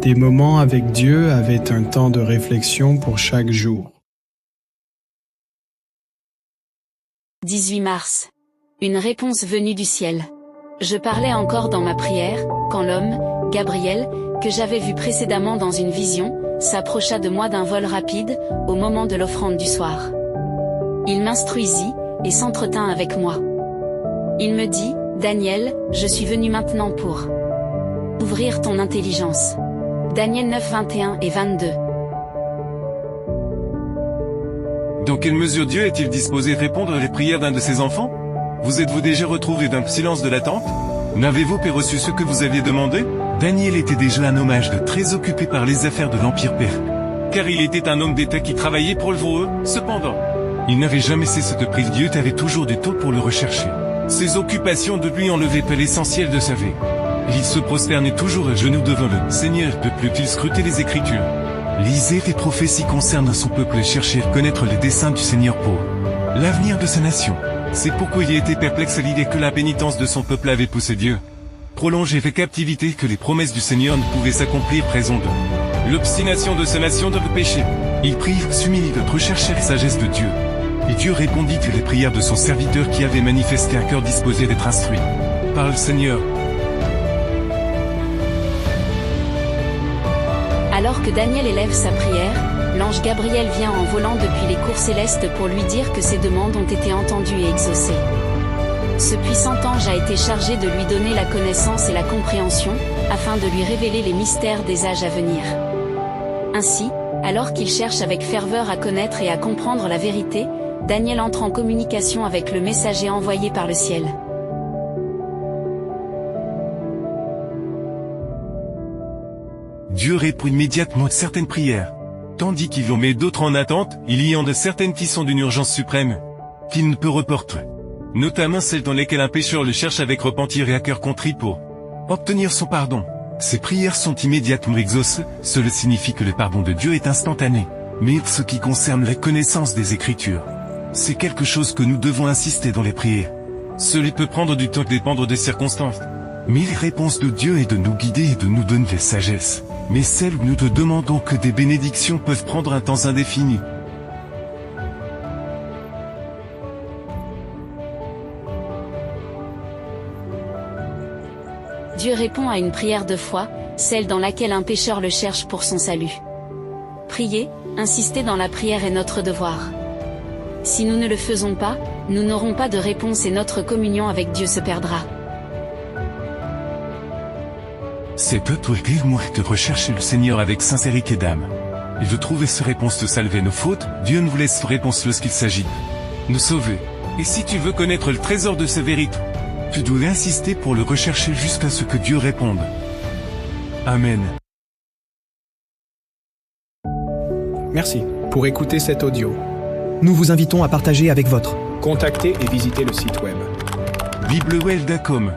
Des moments avec Dieu avaient un temps de réflexion pour chaque jour. 18 mars. Une réponse venue du ciel. Je parlais encore dans ma prière, quand l'homme, Gabriel, que j'avais vu précédemment dans une vision, s'approcha de moi d'un vol rapide, au moment de l'offrande du soir. Il m'instruisit, et s'entretint avec moi. Il me dit, « Daniel, je suis venu maintenant pour ouvrir ton intelligence. » Daniel 9, 21 et 22. Dans quelle mesure Dieu est-il disposé à répondre à les prières d'un de ses enfants? Vous êtes-vous déjà retrouvé d'un silence de l'attente? N'avez-vous pas reçu ce que vous aviez demandé? Daniel était déjà un homme âgé très occupé par les affaires de l'Empire perse. Car il était un homme d'État qui travaillait pour le veau. Cependant, il n'avait jamais cessé de prier. Dieu avait toujours du temps pour le rechercher. Ses occupations ne lui enlevaient pas l'essentiel de sa vie. Il se prosternait toujours à genoux devant le Seigneur peu plus qu'il scrutait les Écritures. Lisait les prophéties concernant son peuple et cherchait à connaître les desseins du Seigneur pour l'avenir de sa nation. C'est pourquoi il était perplexe à l'idée que la pénitence de son peuple avait poussé Dieu prolonger la captivité, que les promesses du Seigneur ne pouvaient s'accomplir raison de l'obstination de sa nation de le péché. Il prie, s'humilie de rechercher la sagesse de Dieu. Et Dieu répondit à les prières de son serviteur qui avait manifesté un cœur disposé d'être instruit par le Seigneur. Alors que Daniel élève sa prière, l'ange Gabriel vient en volant depuis les cours célestes pour lui dire que ses demandes ont été entendues et exaucées. Ce puissant ange a été chargé de lui donner la connaissance et la compréhension, afin de lui révéler les mystères des âges à venir. Ainsi, alors qu'il cherche avec ferveur à connaître et à comprendre la vérité, Daniel entre en communication avec le messager envoyé par le ciel. Dieu répond immédiatement à certaines prières. Tandis qu'il en met d'autres en attente, il y en a certaines qui sont d'une urgence suprême, qu'il ne peut reporter. Notamment celles dans lesquelles un pécheur le cherche avec repentir et à cœur contrit pour obtenir son pardon. Ces prières sont immédiatement exaucées, cela signifie que le pardon de Dieu est instantané. Mais ce qui concerne la connaissance des Écritures, c'est quelque chose que nous devons insister dans les prières. Cela peut prendre du temps, dépendre des circonstances. Mais les réponses de Dieu est de nous guider et de nous donner la sagesse. Mais celles où nous te demandons que des bénédictions peuvent prendre un temps indéfini. Dieu répond à une prière de foi, celle dans laquelle un pécheur le cherche pour son salut. Prier, insister dans la prière est notre devoir. Si nous ne le faisons pas, nous n'aurons pas de réponse et notre communion avec Dieu se perdra. C'est à toi moi de rechercher le Seigneur avec sincérité d'âme. Et de trouver ses réponses de salver nos fautes. Dieu ne vous laisse réponse lorsqu'il s'agit de nous sauver. Et si tu veux connaître le trésor de sa vérité, tu dois insister pour le rechercher jusqu'à ce que Dieu réponde. Amen. Merci pour écouter cet audio. Nous vous invitons à partager avec votre. Contactez et visitez le site web biblewell.com